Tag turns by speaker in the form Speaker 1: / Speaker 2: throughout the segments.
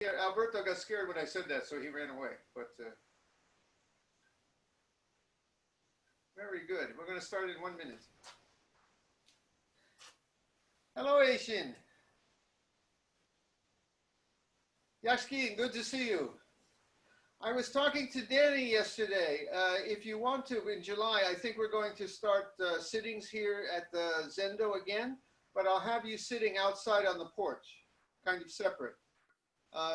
Speaker 1: Yeah, Alberto got scared when I said that, so he ran away. But very good. We're going to start in 1 minute. Hello, Asian. Yashkin, good to see you. I was talking to Danny yesterday. If you want to, in July, I think we're going to start sittings here at the Zendo again, but I'll have you sitting outside on the porch, kind of separate.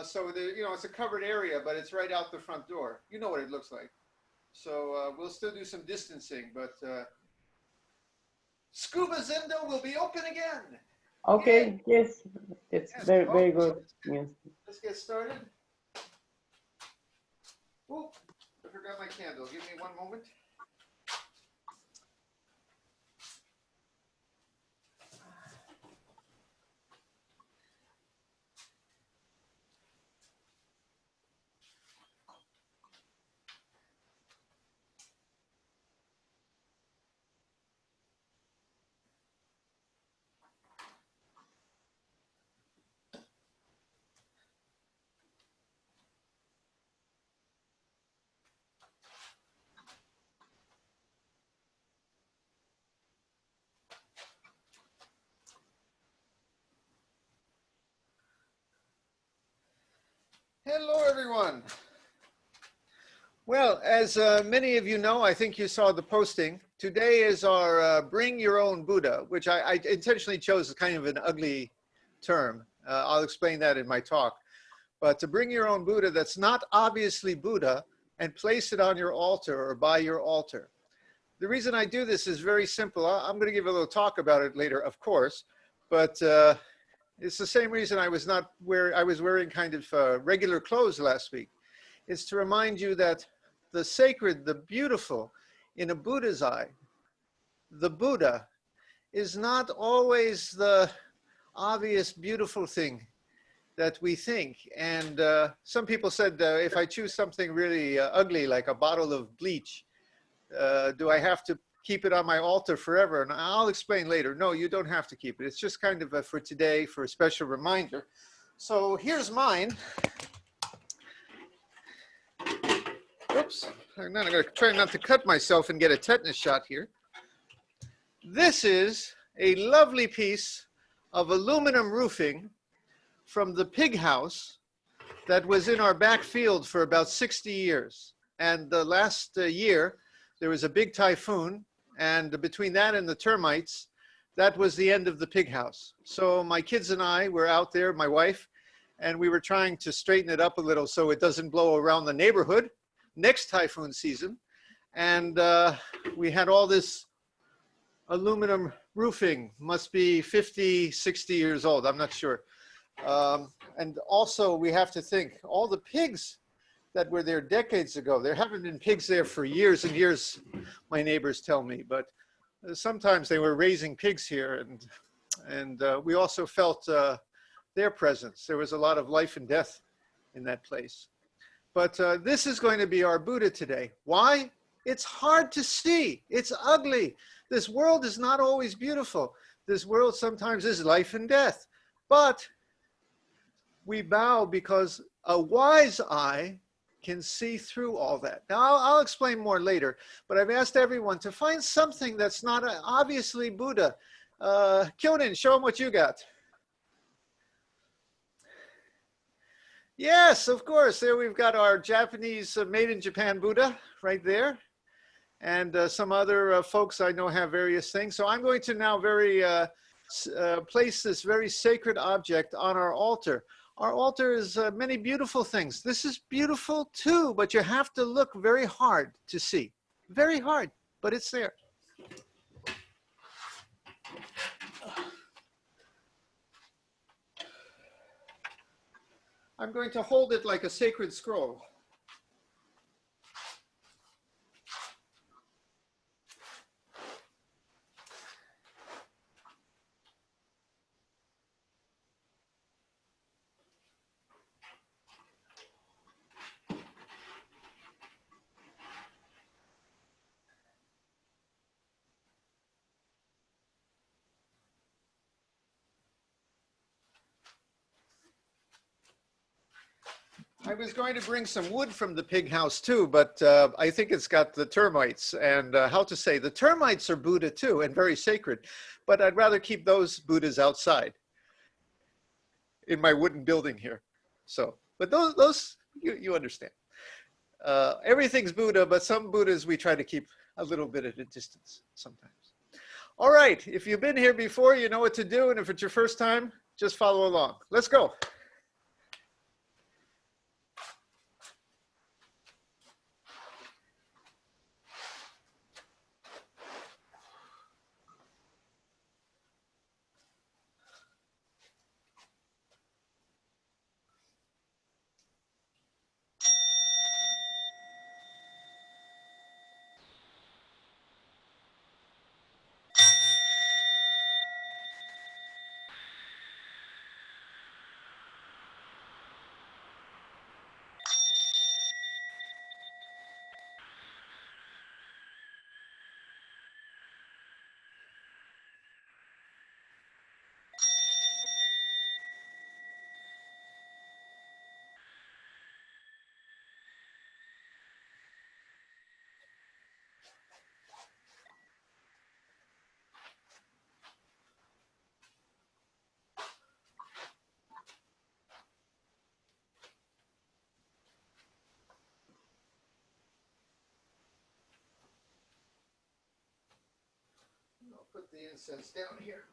Speaker 1: So it's a covered area, but it's right out the front door. You know what it looks like. So we'll still do some distancing, but Scuba Zendo will be open again.
Speaker 2: Okay, yes, it's
Speaker 1: Yes.
Speaker 2: very good news.
Speaker 1: Let's get started. Oh, I forgot my candle. Give me 1 moment. Hello, everyone. Well, as many of you know, I think you saw the posting. Today is our Bring Your Own Buddha, which I intentionally chose as kind of an ugly term. I'll explain that in my talk. But to bring your own Buddha that's not obviously Buddha and place it on your altar or by your altar. The reason I do this is very simple. I'm going to give a little talk about it later, of course, but it's the same reason I was wearing kind of regular clothes last week. It's to remind you that the sacred, the beautiful in a Buddha's eye, the Buddha is not always the obvious beautiful thing that we think. And some people said, if I choose something really ugly, like a bottle of bleach, do I have to keep it on my altar forever? And I'll explain later. No, you don't have to keep it. It's just kind of for today, for a special reminder. So here's mine. Oops, I'm going to try not to cut myself and get a tetanus shot here. This is a lovely piece of aluminum roofing from the pig house that was in our back field for about 60 years. And the last year, there was a big typhoon, and between that and the termites, that was the end of the pig house. So my kids and I were out there, my wife, and we were trying to straighten it up a little so it doesn't blow around the neighborhood next typhoon season. And we had all this aluminum roofing, must be 50, 60 years old, I'm not sure. And also we have to think, all the pigs that were there decades ago, there haven't been pigs there for years and years, my neighbors tell me, but sometimes they were raising pigs here, and we also felt their presence. There was a lot of life and death in that place. But this is going to be our Buddha today. Why? It's hard to see. It's ugly. This world is not always beautiful. This world sometimes is life and death. But we bow because a wise eye can see through all that. Now, I'll explain more later, but I've asked everyone to find something that's not obviously Buddha. Kyonin, show them what you got. Yes, of course. There we've got our Japanese made in Japan Buddha right there. And some other folks I know have various things. So I'm going to now place this very sacred object on our altar. Our altar is many beautiful things. This is beautiful too, but you have to look very hard to see. Very hard, but it's there. I'm going to hold it like a sacred scroll. I was going to bring some wood from the pig house too, but I think it's got the termites. And how to say, the termites are Buddha too, and very sacred. But I'd rather keep those Buddhas outside in my wooden building here. So, but those you understand. Everything's Buddha, but some Buddhas we try to keep a little bit at a distance sometimes. All right, if you've been here before, you know what to do. And if it's your first time, just follow along. Let's go. I'll put the incense down here.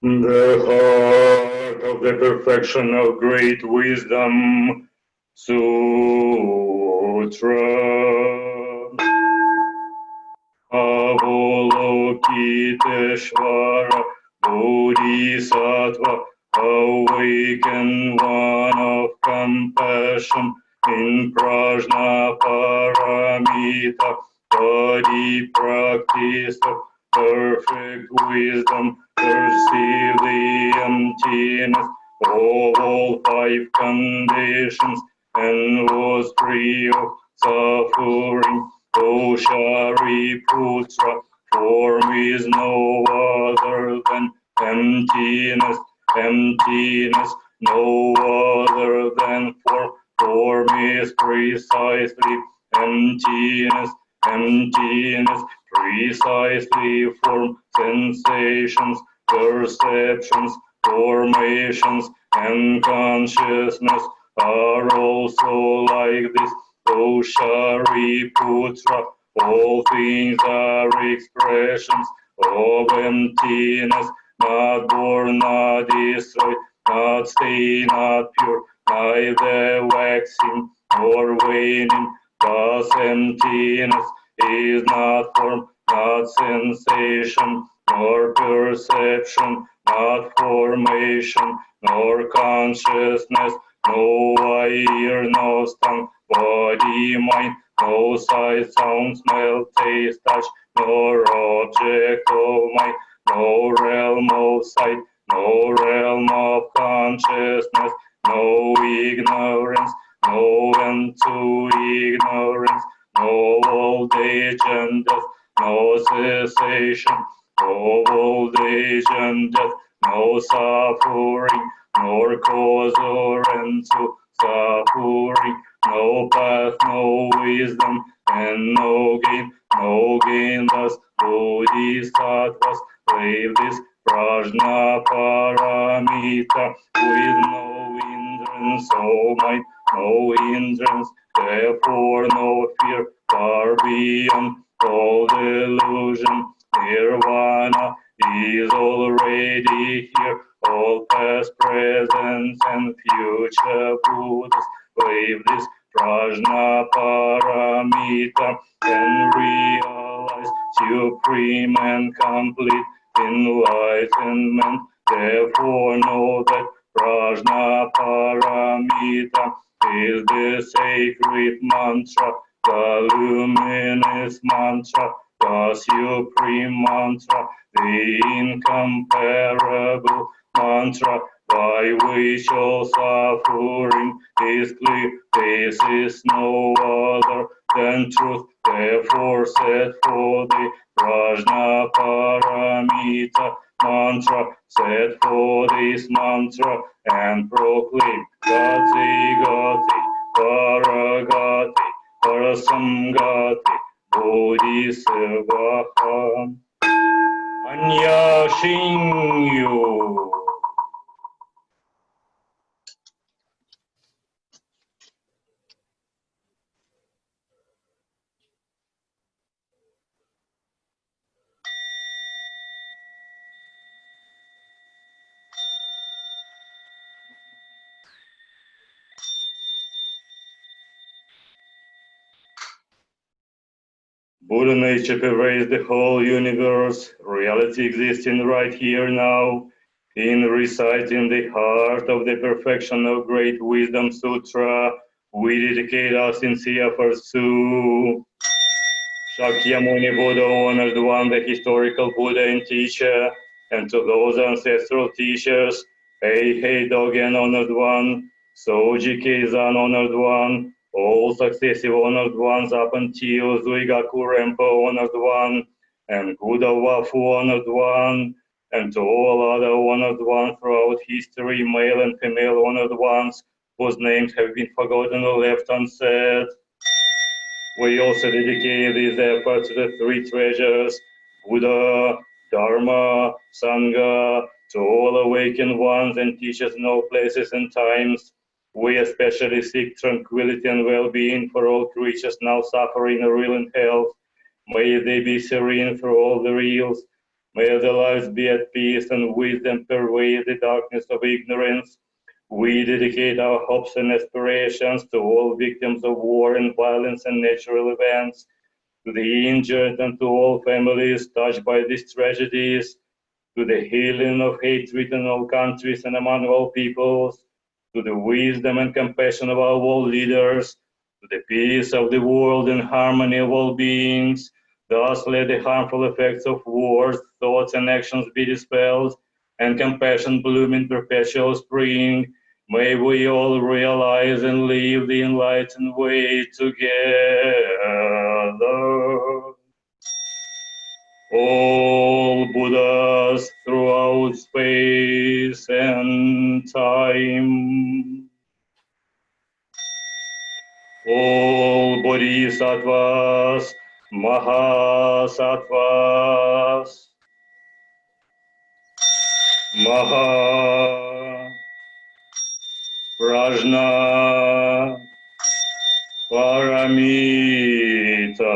Speaker 3: The heart of the perfection of great wisdom, Sutra. Avalokiteshvara Bodhisattva, awakened one of compassion in Prajna Paramita, body practice of perfect wisdom, perceive the emptiness of all five conditions and was free of suffering. O Shariputra, form is no other than emptiness, emptiness, no other than form. Form is precisely emptiness, emptiness, precisely form. Sensations, perceptions, formations, and consciousness are also like this. O Shariputra, all things are expressions of emptiness, not born, not destroyed, not stained, not pure, neither waxing nor waning. Thus emptiness is not form, not sensation, nor perception, not formation, nor consciousness, no eye, ear, no tongue, body, mind, no sight, sound, smell, taste, touch, nor object of mind, no realm of sight, no realm of consciousness, no ignorance, no end to ignorance, no old age and death, no cessation of old age and death, no suffering, nor cause or end to suffering, no path, no wisdom, and no gain, thus bodhisattvas live this prajna paramita with no hindrance, oh mind, no hindrance, therefore no fear, far beyond all delusion. Nirvana is already here, all past, present, and future Buddhas wave this prajna paramita and realize supreme and complete enlightenment. Therefore know that prajna paramita is the sacred mantra, the luminous mantra, the supreme mantra, the incomparable mantra, by which all suffering is clear. This is no other than truth. Therefore set for the prajna paramita mantra, set for this mantra and proclaim Gati Gati Paragati Parasamgati Bodhisvaham Anya Shinyu. Buddha nature pervades the whole universe, reality existing right here now. In reciting the heart of the perfection of Great Wisdom Sutra, we dedicate our sincere efforts to Shakyamuni Buddha, honored one, the historical Buddha and teacher, and to those ancestral teachers, Heihei Dogen, honored one, Soji Keizan, honored one, all successive honored ones up until Zuigaku Rempo, honored one, and Buddha Wafu, honored one, and to all other honored ones throughout history, male and female honored ones, whose names have been forgotten or left unsaid. We also dedicate these efforts to the three treasures, Buddha, Dharma, Sangha, to all awakened ones and teachers in all places and times. We especially seek tranquility and well-being for all creatures now suffering or ill in health. May they be serene through all their ills. May their lives be at peace and wisdom pervade the darkness of ignorance. We dedicate our hopes and aspirations to all victims of war and violence and natural events, to the injured and to all families touched by these tragedies, to the healing of hatred in all countries and among all peoples, to the wisdom and compassion of our world leaders, to the peace of the world and harmony of all beings. Thus let the harmful effects of wars, thoughts, and actions be dispelled, and compassion bloom in perpetual spring. May we all realize and live the enlightened way together. All Buddhas throughout space and time. All Bodhisattvas, Mahasattvas, Maha Prajna Paramita.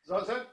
Speaker 1: Zazen?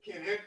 Speaker 1: Can't hit.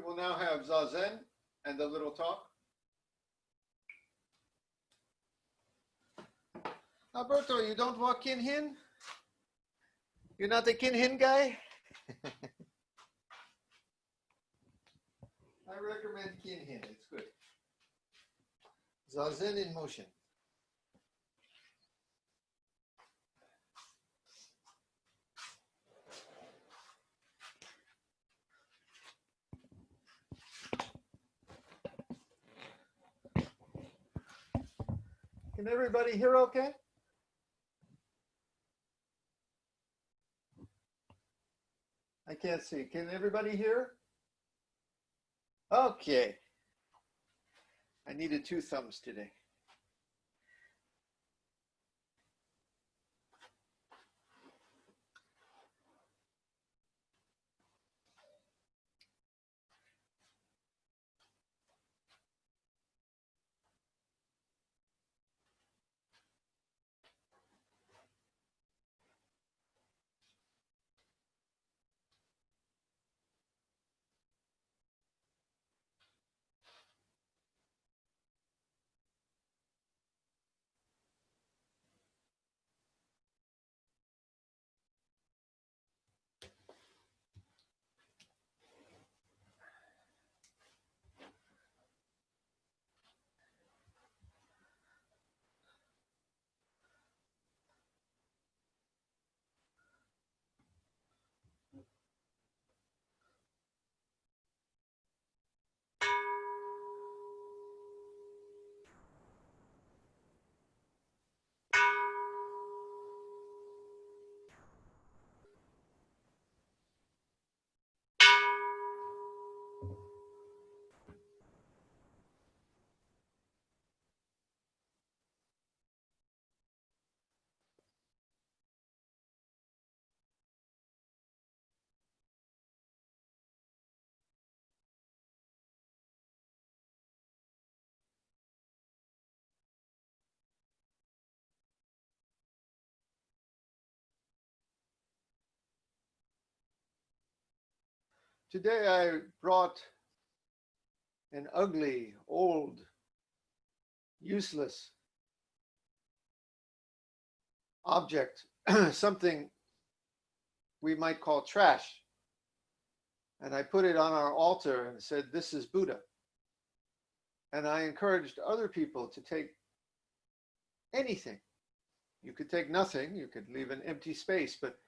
Speaker 1: will now have Zazen and a little talk. Alberto, you don't walk Kin-Hin? You're not the Kin-Hin guy? I recommend Kin-Hin, it's good. Zazen in motion. Can everybody hear okay? I can't see. Can everybody hear? Okay. I needed 2 thumbs today. Today I brought an ugly, old, useless object, something we might call trash. And I put it on our altar and said, "This is Buddha." And I encouraged other people to take anything. You could take nothing, you could leave an empty space, but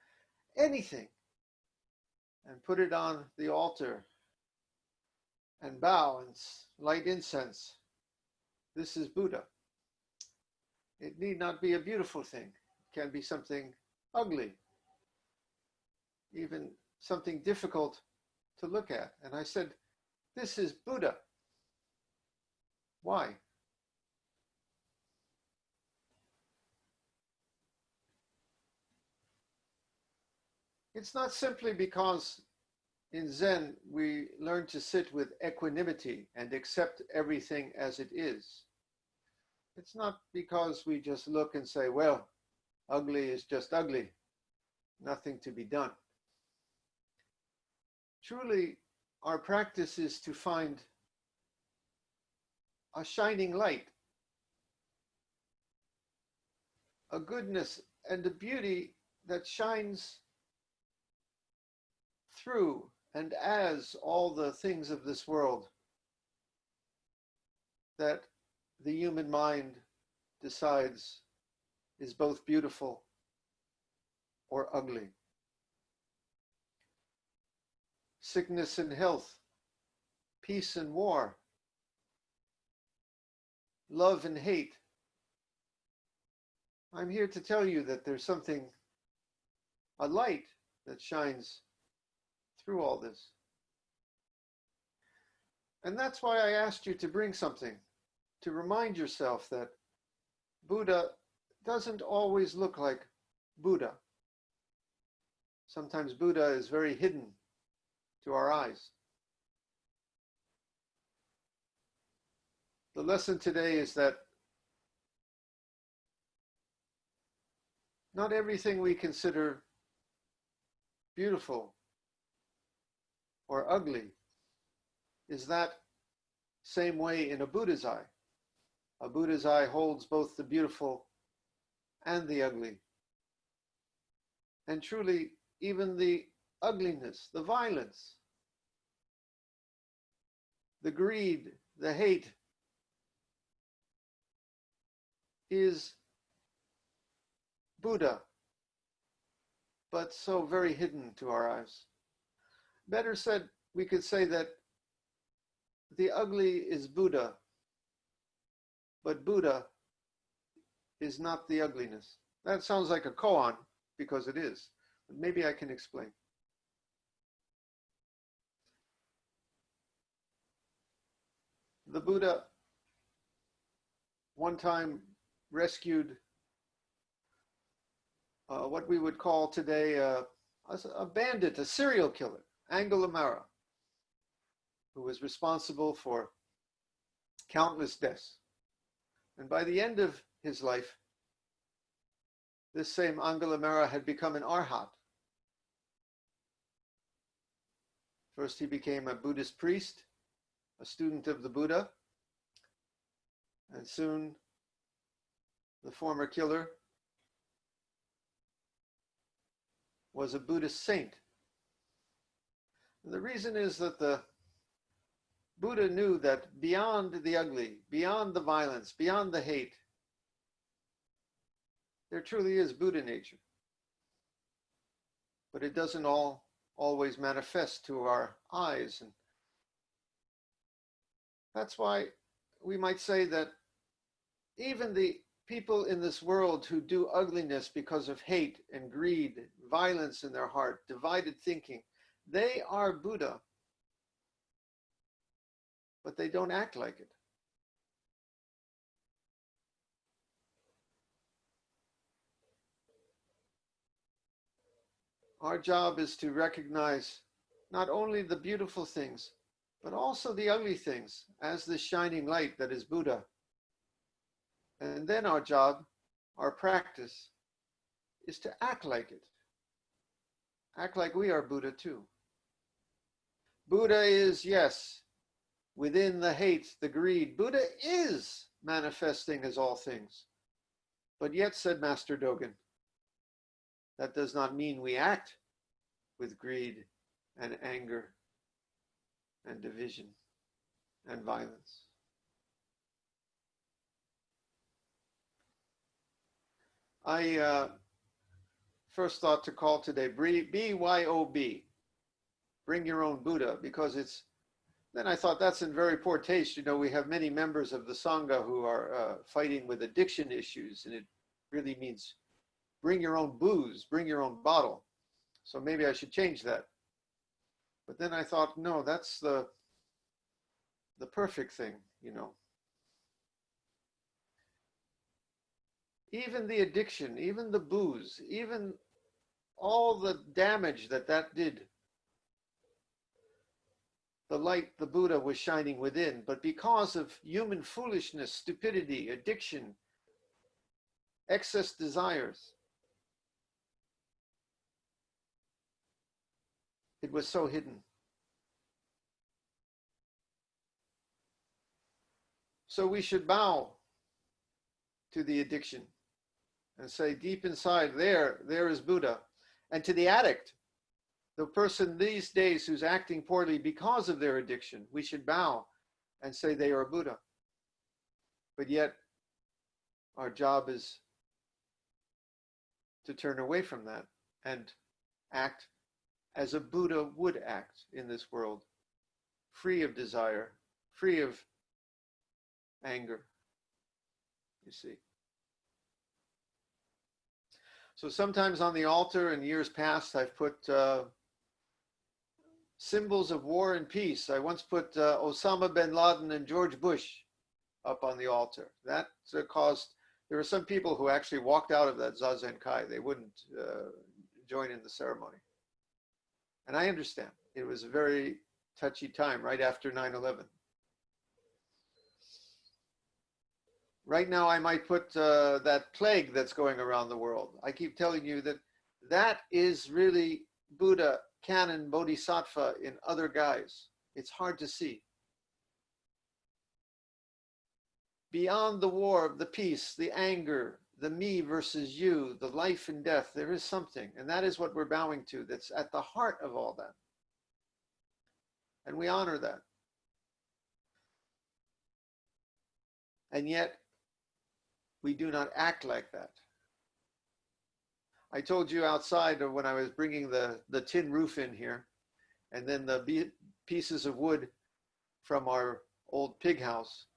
Speaker 1: anything, and put it on the altar and bow and light incense. This is Buddha. It need not be a beautiful thing. It can be something ugly, even something difficult to look at. And I said, "This is Buddha." Why? It's not simply because in Zen we learn to sit with equanimity and accept everything as it is. It's not because we just look and say, well, ugly is just ugly, nothing to be done. Truly, our practice is to find a shining light, a goodness and a beauty that shines through and as all the things of this world that the human mind decides is both beautiful or ugly. Sickness and health, peace and war, love and hate. I'm here to tell you that there's something, a light that shines through all this. And that's why I asked you to bring something to remind yourself that Buddha doesn't always look like Buddha. Sometimes Buddha is very hidden to our eyes. The lesson today is that not everything we consider beautiful or ugly is that same way in a Buddha's eye. A Buddha's eye holds both the beautiful and the ugly. And truly, even the ugliness, the violence, the greed, the hate is Buddha, but so very hidden to our eyes. Better said, we could say that the ugly is Buddha, but Buddha is not the ugliness. That sounds like a koan, because it is, but maybe I can explain. The Buddha one time rescued what we would call today a bandit, a serial killer, Angulimala, who was responsible for countless deaths. And by the end of his life, this same Angulimala had become an arhat. First, he became a Buddhist priest, a student of the Buddha, and soon the former killer was a Buddhist saint. And the reason is that the Buddha knew that beyond the ugly, beyond the violence, beyond the hate, there truly is Buddha nature. But it doesn't always manifest to our eyes. And that's why we might say that even the people in this world who do ugliness because of hate and greed, violence in their heart, divided thinking, they are Buddha, but they don't act like it. Our job is to recognize not only the beautiful things, but also the ugly things as the shining light that is Buddha. And then our job, our practice, is to act like it. Act like we are Buddha too. Buddha is, yes, within the hate, the greed. Buddha is manifesting as all things. But yet, said Master Dogen, that does not mean we act with greed and anger and division and violence. I first thought to call today BYOB, bring your own Buddha, because then I thought that's in very poor taste. You know, we have many members of the Sangha who are fighting with addiction issues, and it really means bring your own booze, bring your own bottle. So maybe I should change that. But then I thought, no, that's the perfect thing, you know. Even the addiction, even the booze, even all the damage that did, the light, the Buddha was shining within. But because of human foolishness, stupidity, addiction, excess desires, it was so hidden. So we should bow to the addiction and say deep inside, there is Buddha. And to the addict, the person these days who's acting poorly because of their addiction, we should bow and say they are Buddha. But yet, our job is to turn away from that and act as a Buddha would act in this world, free of desire, free of anger, you see. So sometimes on the altar in years past, I've put symbols of war and peace. I once put Osama bin Laden and George Bush up on the altar. That caused, there were some people who actually walked out of that Zazenkai. They wouldn't join in the ceremony. And I understand. It was a very touchy time right after 9/11. Right now, I might put that plague that's going around the world. I keep telling you that is really Buddha, Canon, Bodhisattva in other guise. It's hard to see. beyond the war, the peace, the anger, the me versus you, the life and death, there is something. And that is what we're bowing to, that's at the heart of all that. And we honor that. And yet, we do not act like that. I told you outside when I was bringing the tin roof in here, and then the pieces of wood from our old pig house,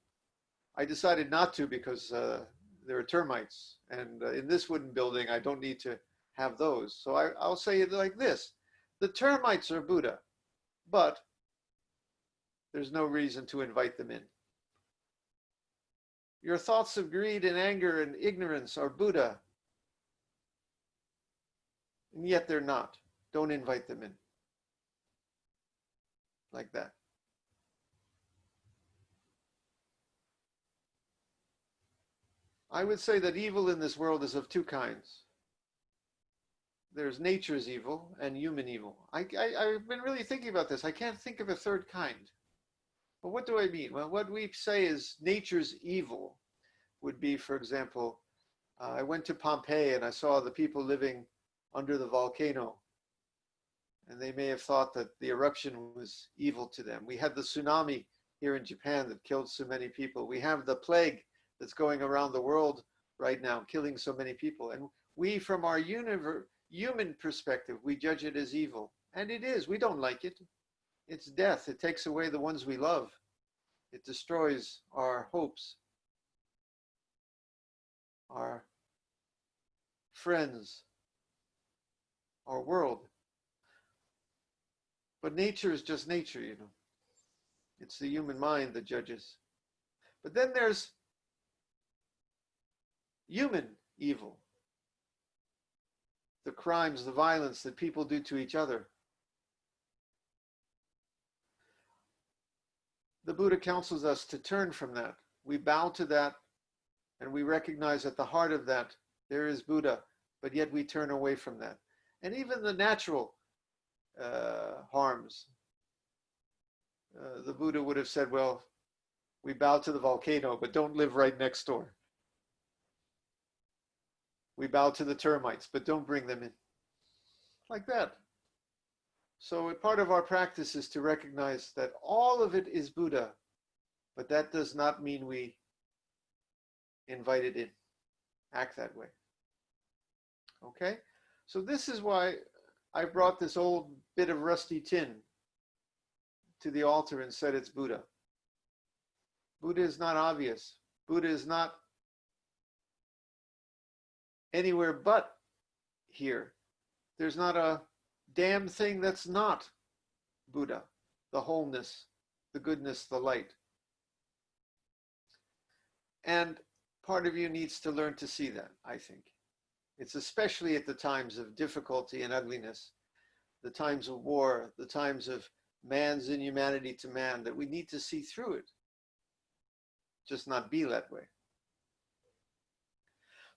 Speaker 1: I decided not to because there are termites. And in this wooden building, I don't need to have those. So I'll say it like this. The termites are Buddha, but there's no reason to invite them in. Your thoughts of greed and anger and ignorance are Buddha, and yet they're not. Don't invite them in. Like that. I would say that evil in this world is of two kinds. There's nature's evil and human evil. I've been really thinking about this. I can't think of a third kind. But what do I mean? Well, what we say is nature's evil would be, for example, I went to Pompeii and I saw the people living under the volcano. And they may have thought that the eruption was evil to them. We had the tsunami here in Japan that killed so many people. We have the plague that's going around the world right now, killing so many people. And we, from our human perspective, we judge it as evil. And it is. We don't like it. It's death. It takes away the ones we love. It destroys our hopes, our friends, our world. But nature is just nature, you know. It's the human mind that judges. But then there's human evil. The crimes, the violence that people do to each other. The Buddha counsels us to turn from that. We bow to that and we recognize at the heart of that there is Buddha, but yet we turn away from that. And even the natural harms. The Buddha would have said, well, we bow to the volcano, but don't live right next door. We bow to the termites, but don't bring them in. Like that. So part of our practice is to recognize that all of it is Buddha, but that does not mean we invite it in. Act that way. Okay? So this is why I brought this old bit of rusty tin to the altar and said it's Buddha. Buddha is not obvious. Buddha is not anywhere but here. There's not a damn thing that's not Buddha, the wholeness, the goodness, the light. And part of you needs to learn to see that, I think. It's especially at the times of difficulty and ugliness, the times of war, the times of man's inhumanity to man, that we need to see through it. Just not be that way.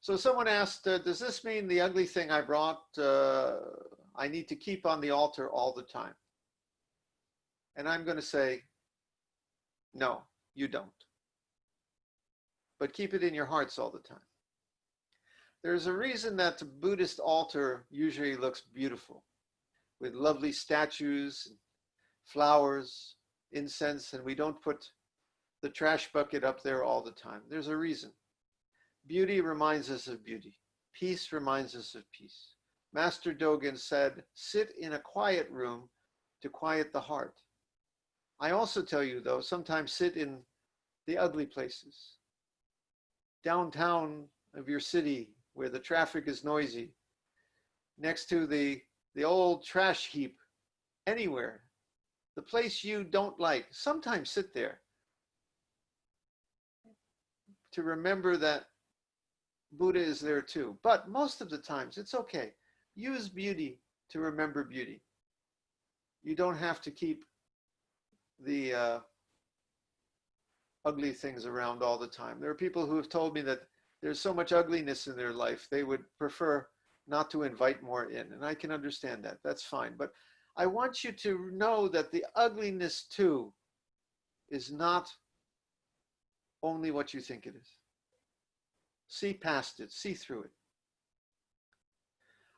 Speaker 1: So someone asked, does this mean the ugly thing I brought, I need to keep on the altar all the time? And I'm going to say, no, you don't. But keep it in your hearts all the time. There's a reason that the Buddhist altar usually looks beautiful, with lovely statues, flowers, incense, and we don't put the trash bucket up there all the time. There's a reason. Beauty reminds us of beauty. Peace reminds us of peace. Master Dogen said, sit in a quiet room to quiet the heart. I also tell you, though, sometimes sit in the ugly places. Downtown of your city, where the traffic is noisy, next to the old trash heap, anywhere, the place you don't like, sometimes sit there to remember that Buddha is there too. But most of the times, it's okay. Use beauty to remember beauty. You don't have to keep the ugly things around all the time. There are people who have told me that there's so much ugliness in their life, they would prefer not to invite more in. And I can understand that. That's fine. But I want you to know that the ugliness too is not only what you think it is. See past it, see through it.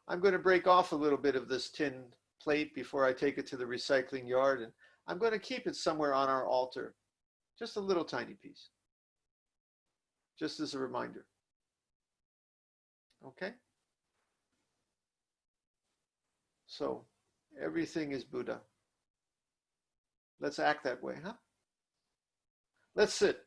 Speaker 1: I'm going to break off a little bit of this tin plate before I take it to the recycling yard, and I'm going to keep it somewhere on our altar, just a little tiny piece, just as a reminder. Okay? So everything is Buddha. Let's act that way, huh? Let's sit.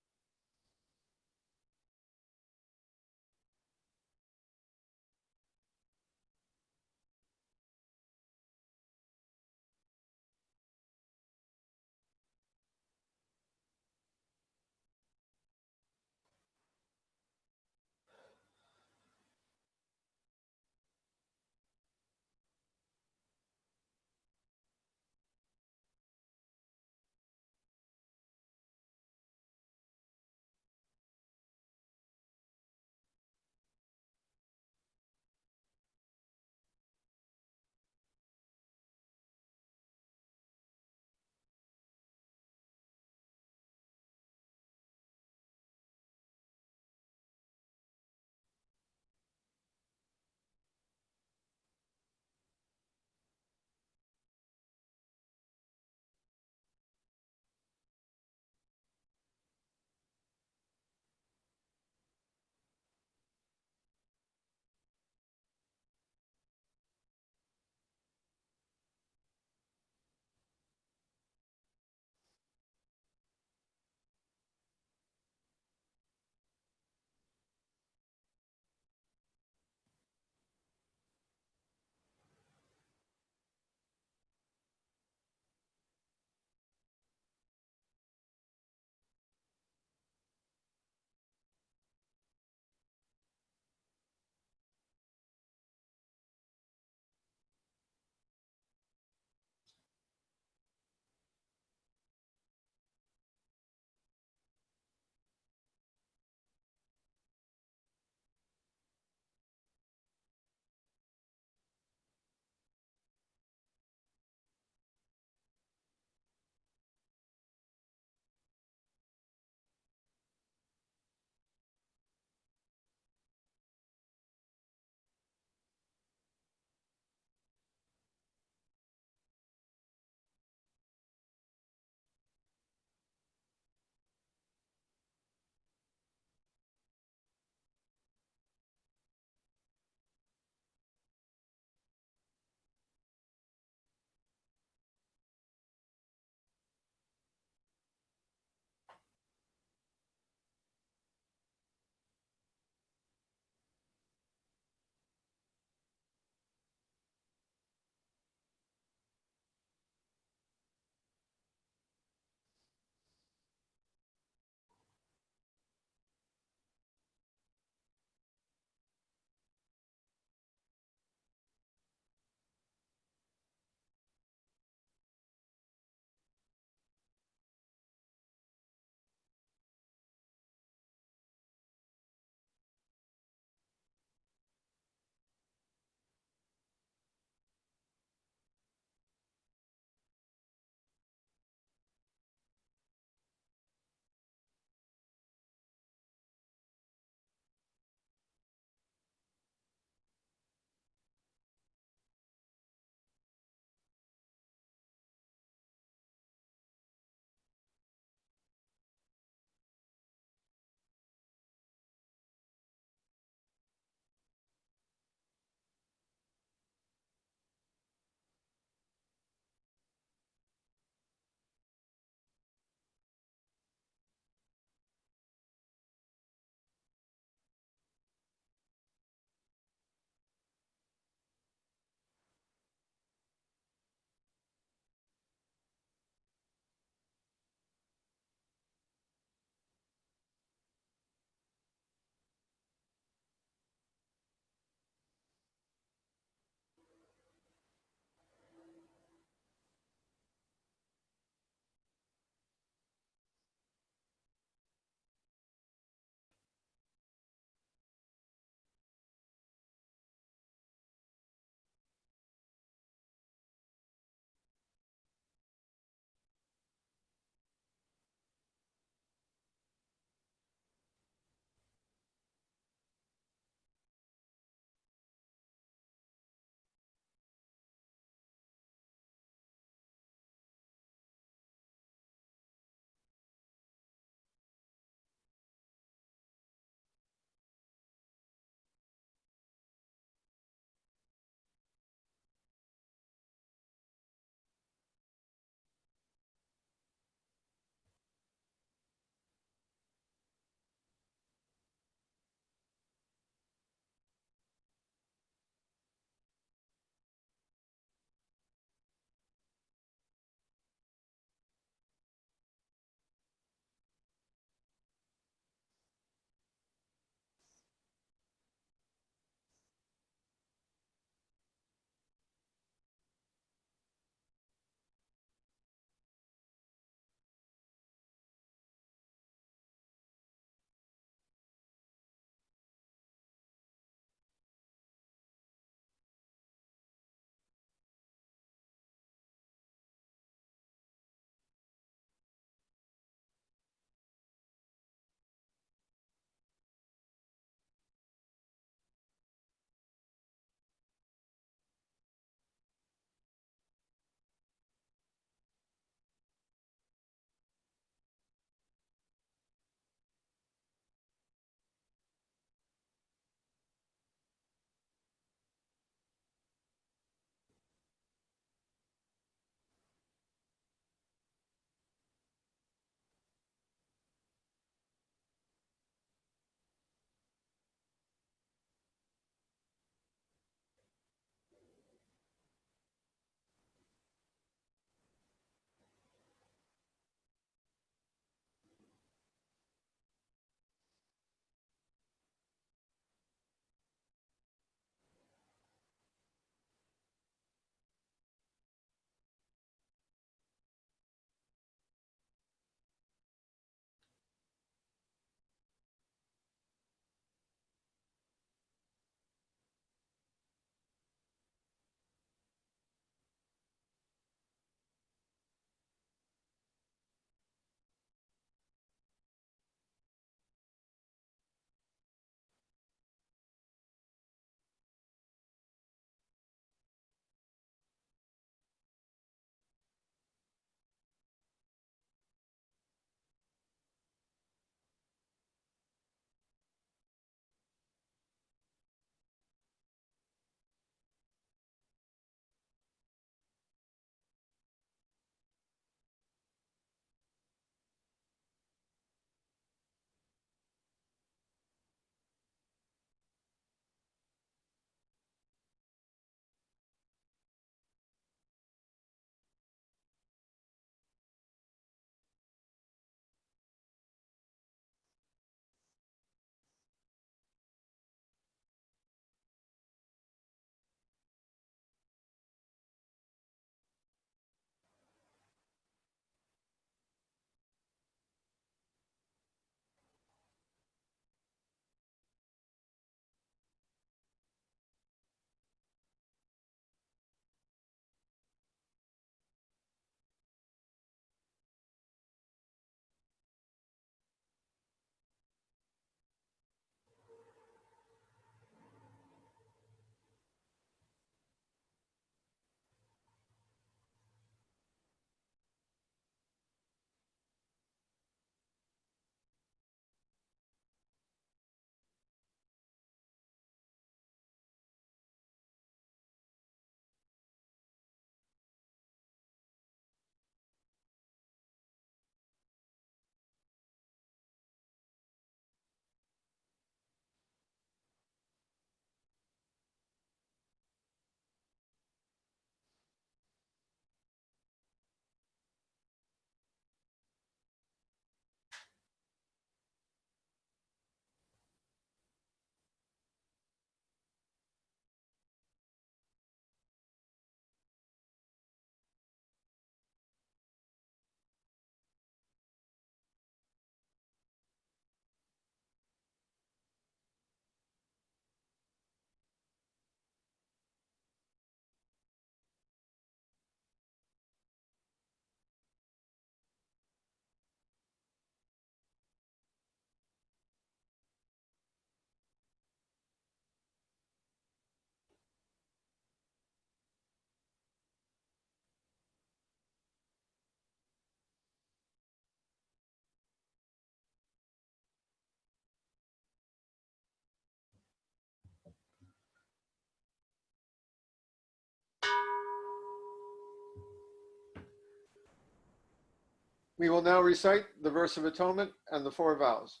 Speaker 1: We will now recite the verse of atonement and the 4 vows.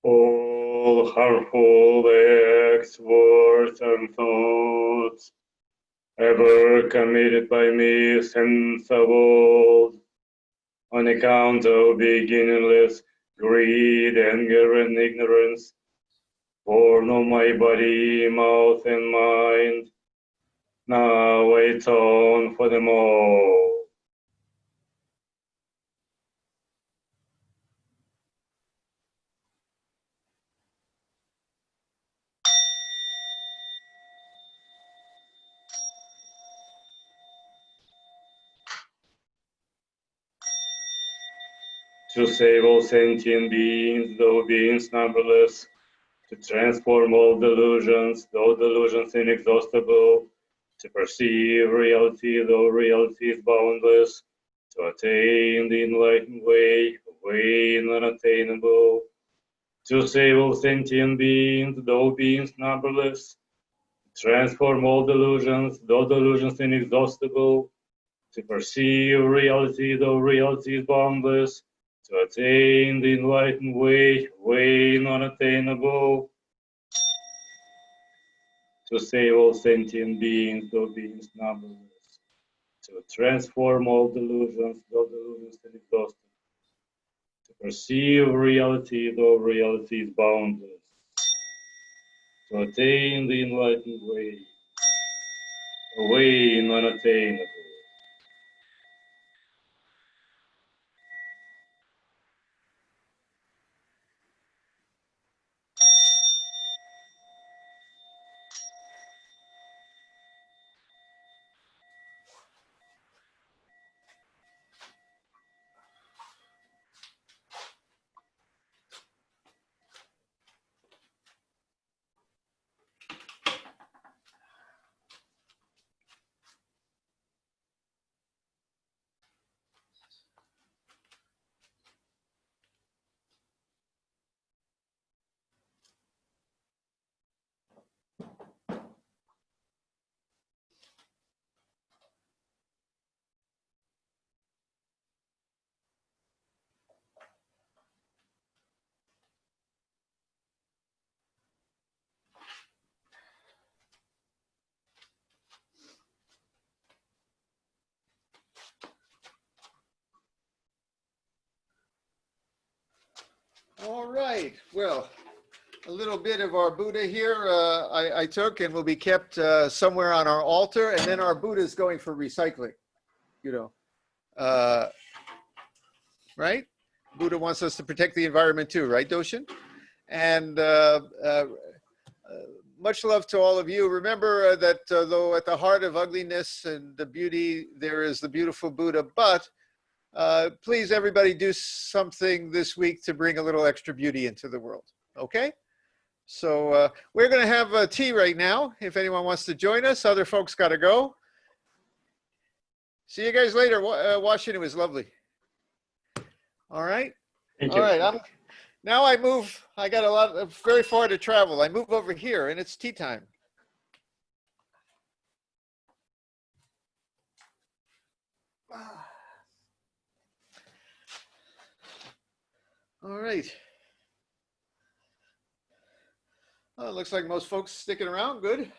Speaker 3: All harmful acts, words, and thoughts ever committed by me since of old, on account of beginningless greed, anger, and ignorance, born of my body, mouth, and mind, now I atone for them all. To save all sentient beings, though beings numberless, to transform all delusions, though delusions inexhaustible, to perceive reality, though reality is boundless, to attain the enlightened way, a way unattainable, to save all sentient beings, though beings numberless, to transform all delusions, though delusions inexhaustible, to perceive reality, though reality is boundless, to attain the enlightened way, way unattainable, to save all sentient beings, though beings numberless, to transform all delusions, though delusions inexhaustible, to perceive reality, though reality is boundless, to attain the enlightened way, a way unattainable.
Speaker 1: All right. Well, a little bit of our Buddha here I took and will be kept somewhere on our altar. And then our Buddha is going for recycling, you know. Right? Buddha wants us to protect the environment too, right, Doshin? And much love to all of you. Remember that though at the heart of ugliness and the beauty, there is the beautiful Buddha. But please, everybody, do something this week to bring a little extra beauty into the world. Okay? So we're going to have tea right now. If anyone wants to join us, other folks got to go. See you guys later. Washington was lovely. All right.
Speaker 3: Thank
Speaker 1: All
Speaker 3: you.
Speaker 1: right. Now I move. I got very far to travel. I move over here, and it's tea time. All right. Well, it looks like most folks sticking around. Good.